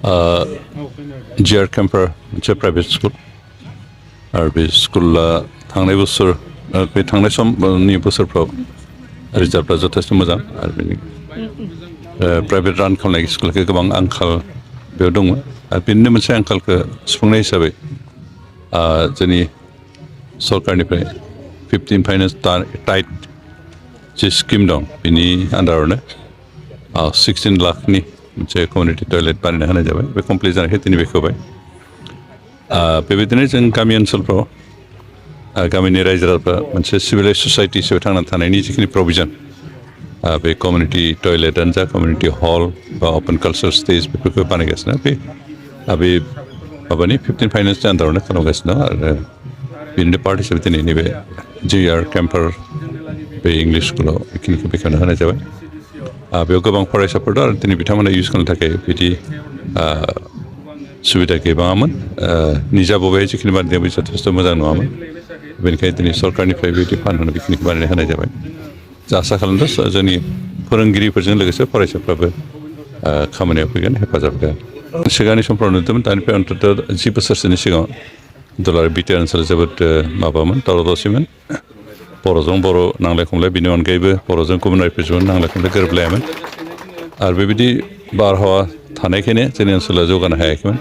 GR camphor मोनसे private school आरो बे स्कुला थांनाय बोसोर बे थांनाय समनि बोसोरफ्राव रिजाल्टफ्रा जथेस्थ' मोजां आरो बेनि प्राइभेट रान खालामनाय स्कुलखौ गोबां आंखाल बेयाव दंमोन आरो बेनिनो मोनसे आंखालखौ सुफुंनाय हिसाबै जोंनि सरकारनिफ्राय 15 फाइनेन्स टाइट जे स्किम दं बेनि आन्दारावनो 16 लाखनि मोनसे कमिउनिटि टयलेट बानायना होनाय जाबाय बे कमप्लिट जानायखाय दिनै बेखेवबाय बेबायदिनो जों गामि ओनसोलफ्राव गामिनि रायजो राजाफ्रा मोनसे सिभिलाइज ससाइटि हिसाबै थांनानै थानायनि जिखिनि प्रभिजन बे कमिउनिटि टयलेटआनो जा कमिउनिटि हल बा अपेन कालचार स्टेज बेफोरखौ बानायगासिनो बे माबानि 15 फाइनेन्सनि आन्दारावनो खालामगासिनो दं आरो बेनिनो पार्ट हिसाबै दिनै नैबे जिआर केम्फार बे इंलिश स्कुलाव बेखिनिखौ बेखेवना होनाय जाबाय बेयाव गोबां फरायसाफोर दं आरो दिनै बिथांमोना इउज खालामनो थाखाय बिदि सुबिदा गैबाङामोन निजा बबेहाय जिखिनि बानायदों बे जथेस्थ' मोजां नङामोन बेनिखायनो दिनै सरकारनिफ्राय बिदि फान्ड होनो बेखिनिखौ बानायना होनाय जाबाय जों आसा खालामदों जोंनि फोरोंगिरिफोरजों लोगोसे फरायसाफ्राबो खामानियाव फैगोन हेफाजाब होगोन सिगांनि समफ्राव नुदोंमोन दानिफ्राय अन्तत 10 बोसोरसोनि सिगाङाव दुलाराय बिटिआर ओनसोला जोबोद माबामोन दावराव दावसिमोन बर'जों बर' नांलाय खमलाय बिनि अनगायैबो बर'जों गुबुन रायजोजों नांलाय खमलाय गोरोबलायामोन आरो बेबायदि बारहावा थानायखायनो जोंनि ओनसोला जौगानो हायाखैमोन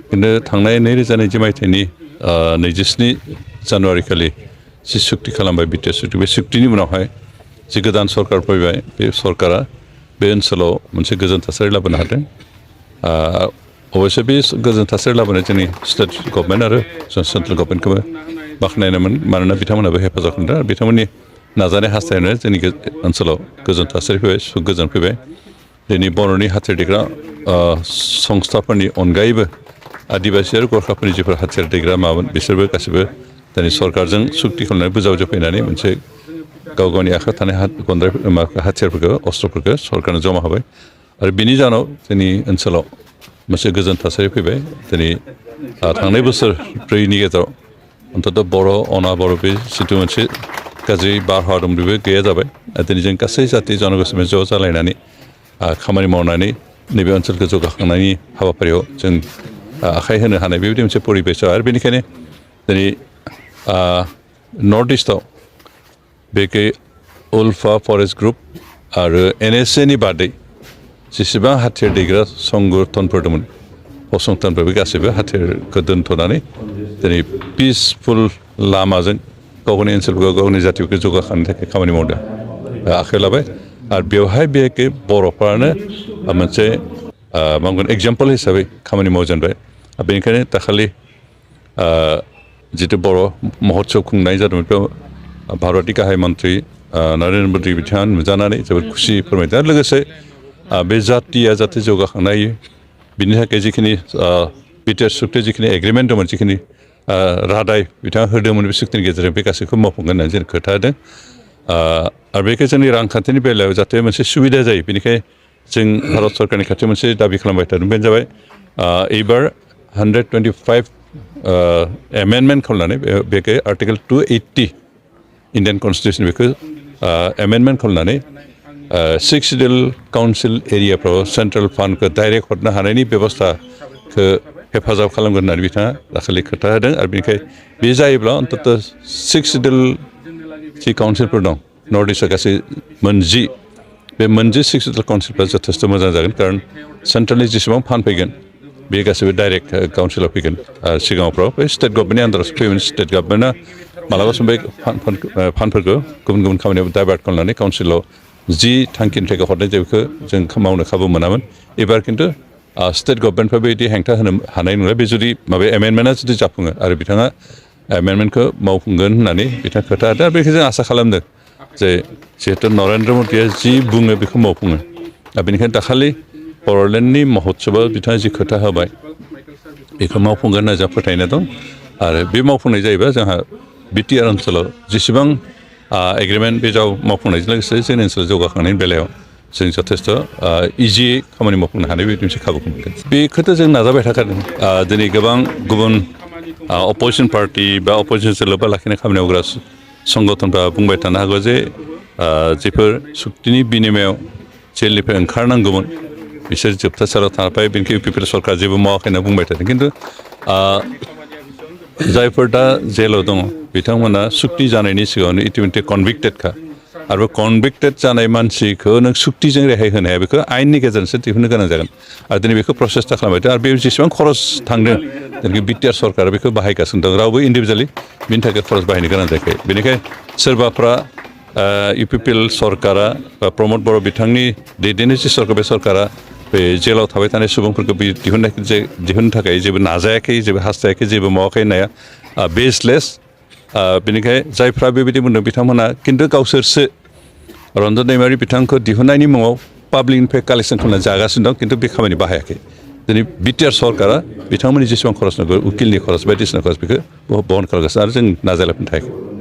खिन्थु थांनाय 2020 मायथाइनि 27 जानुवारि खालि जि सुक्ति खालामबाय बिटिआर सुक्ति बे सुक्तिनि उनावहाय जि गोदान सरकार फैबाय बे सरकारा बे ओनसोलाव मोनसे गोजोन थासारि लाबोनो हादों अबयसे बे गोजोन थासारि लाबोनाय जोंनि स्टेट गभर्नमेन्ट आरो सेन्ट्रेल गभर्नमेन्टखौबो बाख्नायनायमोन मानोना बिथांमोनाबो हेफाजाब खालामदों आरो बिथांमोननि नाजानाय हास्थायनायानो जोंनि ओनसोलाव गोजोन थासारि फैबाय गोजोन फैबाय दिनै बर'नि हाथियार दैग्रा संस्थाफोरनि अनगायैबो आदिबासि आरो गरखाफोरनि जिफोर हाथियार दैग्रा मामोन बिसोरबो गासिबो दिनै सरकारजों सुक्ति खालामनानै बुजावजोबफैनानै मोनसे गाव गावनि आखायाव थानाय हाथियारफोरखौ अस्त्रफोरखौ सरकारनो जमा होबाय आरो बिनि जाहोनाव जोंनि ओनसोलाव मोनसे गोजोन थासारि फैबाय दिनै थांनाय बोसोरब्रैनि गेजेराव अन्तत बर' अना बर' बे जिथु मोनसे गाज्रि बारहावा दं बेबो गैया जाबाय दिनै जों गासै जाथि जनगोष्ठीजों ज' जालायनानै खामानि मावनानै नैबे ओनसोलखौ जौगाखांनायनि हाबाफारियाव जों आखाइ होनो हानाय बेबायदि मोनसे परिबेसआव आरो बेनिखायनो दिनै नर्थ इस्टआव बेखै उल्फा फरेस्ट ग्रुप आरो NSAनि बादै जेसेबां हाथियार दैग्रा संगठनफोर दंमोन फसंथानफोर बे गासैबो हाथियारखौ दोनथ'नानै दिनै पिसफुल लामाजों गावनि ओनसोलखौ गावनि जातिखौ जौगाखांनो थाखाय खामानि मावदों आखाइयाव लाबाय आरो बेवहाय बेखै बर'फ्रानो मोनसे मा बुंगोन एगजाम्पल हिसाबै खामानि मावजेनबाय बेनिखायनो दाखालि जितु बर' महत्सब खुंनाय जादोंमोन बेयाव भारतनि गाहाय मन्त्रि नरेन्द्र मोदी बिथाङा नुजानानै जोबोद खुसि फोरमायदों आरो लोगोसे बे जातिया जाहाथे जौगाखांनो हायो बिनि थाखाय जिखिनि बिटिआर सुक्ति जिखिनि एग्रिमेन्ट दंमोन जिखिनि रादाय बिथाङा होदोंमोन बे सुक्तिनि गेजेरजों बे गासैखौ मावफुंगोन होननानै जों खोथा होदों आरो बेखौ जोंनि रांखान्थिनि बेलायाव जाहाथे मोनसे सुबिदा जायो बेनिखायनो जों भारत सरकारनि खाथियाव मोनसे दाबि खालामबाय थादों बेनो जाबाय एबार 125 एमेन्डमेन्ट खालामनानै बेखौ आर्टिकेल 280 इन्डियान कनस्टिटिउसन बेखौ एमेन्डमेन्ट खालामनानै 6 सिडिउल काउन्सिल एरियाफ्राव सेन्ट्रेल फान्डखौ डाइरेक्ट हरनो हानायनि बेबस्थाखौ हेफाजाब खालामगोन होननानै बिथाङा दाखालि खोथा होदों आरो बेनिखायनो बे जायोब्ला अन्तत 6 सिडिउल जि काउन्सिलफोर दं नर्थ इस्टआव गासै 10 बे 10 6 सिडिउल काउन्सिलफ्रा जथेस्थ' मोजां जागोन खारन सेन्ट्रेलनि जेसेबां फान्ड फैगोन बे गासैबो डाइरेक्ट काउन्सिलाव फैगोन सिगाङावफ्राव बे स्टेट गभर्नमेन्टनि आन्दारावसो फैयोमोन स्टेट गभर्नमेन्टआ मालाबा सम बे फान्डफोरखौ गुबुन गुबुन खामानियाव डाइभार्ट खालामनानै काउन्सिलाव जि थांखिनि थाखाय हरनाय जायो बेखौ जों मावनो खाबु मोनामोन एबार खिन्थु स्टेट गभर्नमेन्टफ्राबो बिदि हेंथा होनो हानाय नंला बे जुदि माबा एमेन्डमेन्टआ जुदि जाफुङो आरो बिथाङा एमेन्डमेन्टखौ मावफुंगोन होननानै बिथाङा खोथा होदों आरो बेखौ जों आसा खालामदों जे जिहेतु नरेन्द्र मदिया जि बुङो बेखौ मावफुङो दा बेनिखायनो दाखालि बर'लेण्डनि महत्सबाव बिथाङा जि खोथा होबाय बेखौ मावफुंगोन होनना जोंहा फोथायनाय दं आरो बे मावफुंनाय जायोबा जोंहा बिटिआर ओनसोलाव जेसेबां एग्रिमेन्ट बे मावफुंनायजों लोगोसे जोंनि ओनसोलाव जौगाखांनायनि बेलायाव जों जथेस्थ' इजियै खामानि मावफुंनो हानाय बायदि मोनसे खाबुखौ मोनगोन बेखौथ' जों नाजाबाय थाखादों दिनै गोबां गुबुन अपोजिसन पार्टि बा अपोजिसनजों लोब्बा लाखिनाय खामानि मावग्रा संगठनफ्रा बुंबाय थानो हागौ जे जेफोर सुक्तिनि बिनिमयाव जेलनिफ्राय ओंखारनांगौमोन बिसोर जोबथासाराव थाबाय बेनिखाय इउपिपिएल सरकार जेबो मावाखै होनना बुंबाय थादों खिन्थु जायफोर दा जेलाव दङ बिथांमोना सुक्ति जानायनि सिगाङावनो इतिमধ্যে कनभिक्टेडखा आरो कनभिक्टेड जानाय मानसिखौ नों सुक्तिजों रेहाय होनो हाया बेखौ आयेननि गेजेरजोंसो दिहुननो गोनां जागोन आरो दिनै बेखौ प्रसेसटा खालामबाय आरो बे जेसेबां खरस थांदों जेनाखि बिटिआर सरकारा बेखौ बाहायगासिनो दं रावबो इन्डिभिजुवेलि बिनि थाखाय खरस बाहायनो गोनां जायाखै बेनिखायनो सोरबाफ्रा इउपिपिएल सरकारा बा प्रमद बर' बिथांनि दैदेननाय जे सरकार बे सरकारा बे जेलाव थाबाय थानाय सुबुंफोरखौ दिहुननो थाखाय जेबो नाजायाखै जेबो हास्थायाखै जेबो मावाखै होननाया बेसलेस बेनिखाय जायफ्रा बेबायदि बुंदों बिथांमोना खिन्थु गावसोरसो रन्जन दैमारि बिथांखौ दिहुननायनि मुङाव पाब्लिकनिफ्राय कालेक्सन खालामनानै जागासिनो दं खिन्थु बे खामानि बाहायाखै दिनै बिटिआर सरकारा बिथांमोननि जेसेबां खरस नांगौ उकिलनि खरस बायदिसिना खरस बेखौ बहन खालामगासिनो आरो जों नाजालायफिननो थायाखै